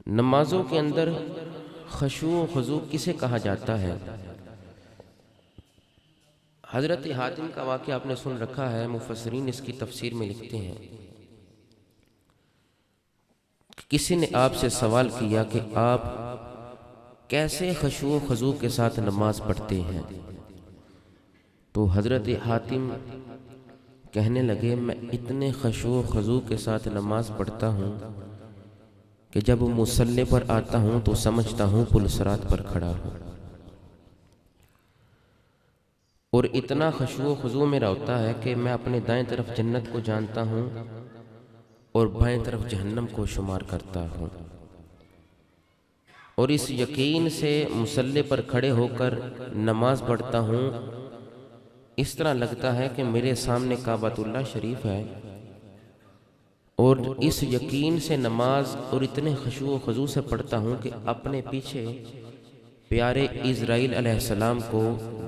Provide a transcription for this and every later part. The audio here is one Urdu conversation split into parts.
نمازوں کے اندر خشوع و خضوع کسے کہا جاتا ہے؟ حضرت حاتم کا واقعہ آپ نے سن رکھا ہے، مفسرین اس کی تفسیر میں لکھتے ہیں کسی نے آپ سے سوال کیا کہ آپ کیسے خشوع و خضوع کے ساتھ نماز پڑھتے ہیں؟ تو حضرت حاتم کہنے لگے میں اتنے خشوع و خضوع کے ساتھ نماز پڑھتا ہوں کہ جب مصلی پر آتا ہوں تو سمجھتا ہوں پل صراط پر کھڑا ہوں، اور اتنا خشوع و خضوع میرا ہوتا ہے کہ میں اپنے دائیں طرف جنت کو جانتا ہوں اور بائیں طرف جہنم کو شمار کرتا ہوں، اور اس یقین سے مصلی پر کھڑے ہو کر نماز پڑھتا ہوں اس طرح لگتا ہے کہ میرے سامنے کعبۃ اللہ شریف ہے، اور اس یقین سے نماز اور اتنے خشوع و خضوع سے پڑھتا ہوں کہ اپنے پیچھے پیارے اسرائیل علیہ السلام کو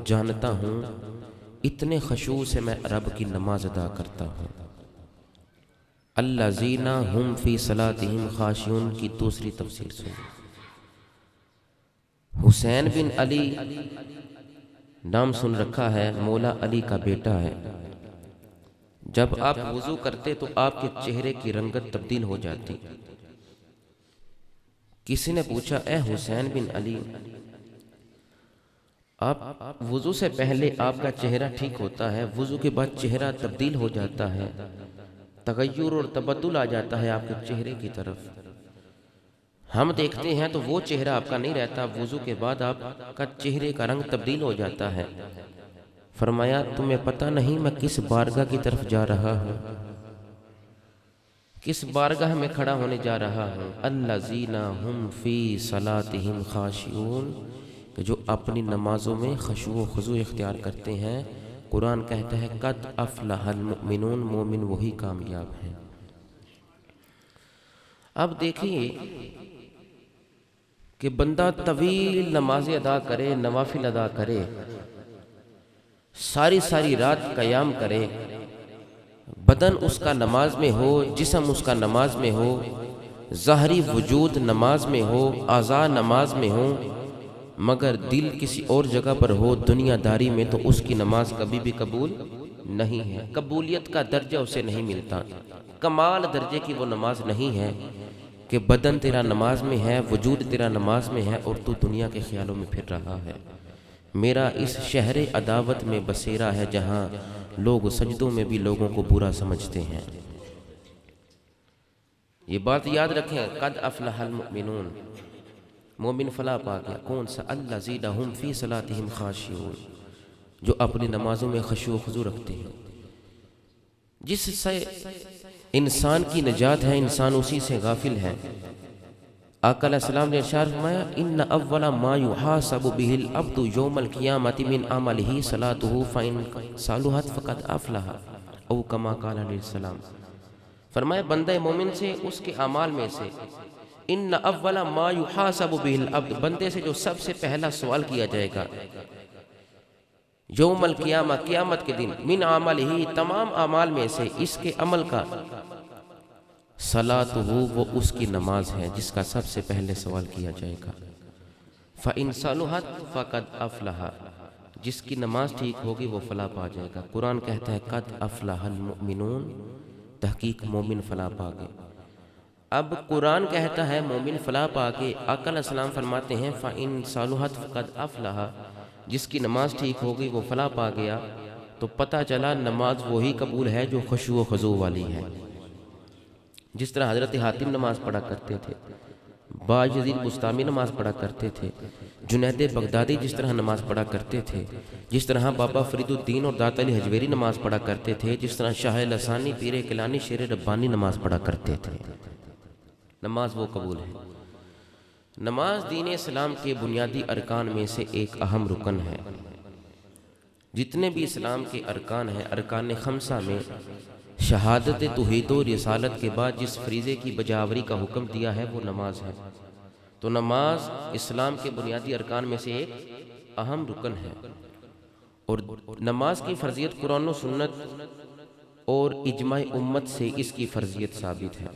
جانتا ہوں، اتنے خشوع سے میں رب کی نماز ادا کرتا ہوں۔ الذین ھم فی صلاتہم خاشعون کی دوسری تفسیر سنیں۔ حسین بن علی نام سن رکھا ہے، مولا علی کا بیٹا ہے۔ جب آپ وضو کرتے تو آپ کے چہرے کی رنگت تبدیل ہو جاتی۔ کسی نے پوچھا اے حسین بن علی، آپ وضو سے پہلے آپ کا چہرہ ٹھیک ہوتا ہے، وضو کے بعد چہرہ تبدیل ہو جاتا ہے، تغیر اور تبدل آ جاتا ہے آپ کے چہرے کی طرف۔ ہم دیکھتے ہیں تو وہ چہرہ آپ کا نہیں رہتا، وضو کے بعد آپ کا چہرے کا رنگ تبدیل ہو جاتا ہے۔ فرمایا تمہیں پتہ نہیں میں کس بارگاہ کی طرف جا رہا ہوں، کس بارگاہ میں کھڑا ہونے جا رہا ہوں؟ الذین ھم فی صلاتہم خاشعون، کہ جو اپنی نمازوں میں خشوع و خضوع اختیار کرتے ہیں۔ قرآن کہتا ہے قد افلح المؤمنون، مومن وہی کامیاب ہیں۔ اب دیکھیے کہ بندہ طویل نمازیں ادا کرے، نوافل ادا کرے، ساری رات قیام کرے، بدن اس کا نماز میں ہو، جسم اس کا نماز میں ہو، ظاہری وجود نماز میں ہو، اعضاء نماز میں ہو، مگر دل کسی اور جگہ پر ہو، دنیا داری میں، تو اس کی نماز کبھی بھی قبول نہیں ہے۔ قبولیت کا درجہ اسے نہیں ملتا، کمال درجے کی وہ نماز نہیں ہے کہ بدن تیرا نماز میں ہے، وجود تیرا نماز میں ہے، اور تو دنیا کے خیالوں میں پھر رہا ہے۔ میرا اس شہر عداوت میں بسیرا ہے جہاں لوگ سجدوں میں بھی لوگوں کو برا سمجھتے ہیں۔ یہ بات یاد رکھیں، قد افلح المؤمنون، مومن فلاح پا گیا۔ کون سا؟ الذین ھم فی صلاتہم خاشعون، جو اپنی نمازوں میں خشوع و خضوع رکھتے ہیں۔ جس سے انسان کی نجات ہے، انسان اسی سے غافل ہے۔ آقا علیہ السلام نے ارشاد فرمایا ان اول ما یحاسب به العبد یوم القیامۃ من عملہ صلاتہ فإن صلحت فقد افلح، او کما قال علیہ السلام۔ فرمایا بندہ مومن سے اس کے اعمال میں سے ان اول ما یحاسب به العبد، بندے سے جو سب سے پہلا سوال کیا جائے گا یوم القیامہ، قیامت کے دن، من عملہ، تمام اعمال میں سے اس کے عمل کا، صلاتہ، وہ اس کی نماز ہے جس کا سب سے پہلے سوال کیا جائے گا۔ فإن صلحت فقد افلح، جس کی نماز ٹھیک ہوگی وہ فلاح پا جائے گا۔ قرآن کہتا ہے قد افلح المؤمنون، تحقیق مومن فلاح پا گئے۔ اب قرآن کہتا ہے مومن فلاح پا کے، آقا علیہ السلام فرماتے ہیں فإن صلحت فقد افلح، جس کی نماز ٹھیک ہوگی وہ فلاح پا گیا۔ تو پتہ چلا نماز وہی قبول ہے جو خشوع و خضوع والی ہے۔ جس طرح حضرت حاتم نماز پڑھا کرتے تھے، باجزید بستامی نماز پڑھا کرتے تھے، جنید بغدادی جس طرح نماز پڑھا کرتے تھے، جس طرح بابا فرید الدین اور داتا علی حجویری نماز پڑھا کرتے تھے، جس طرح شاہ لسانی، پیر کیلانی، شیر ربانی نماز پڑھا کرتے تھے، نماز وہ قبول ہے۔ نماز دین اسلام کے بنیادی ارکان میں سے ایک اہم رکن ہے۔ جتنے بھی اسلام کے ارکان ہیں، ارکان خمسہ میں شہادت توحید و رسالت کے بعد جس فریضے کی بجاوری کا حکم دیا ہے وہ نماز ہے۔ تو نماز اسلام کے بنیادی ارکان میں سے ایک اہم رکن ہے، اور نماز کی فرضیت قرآن و سنت اور اجماع امت سے اس کی فرضیت ثابت ہے۔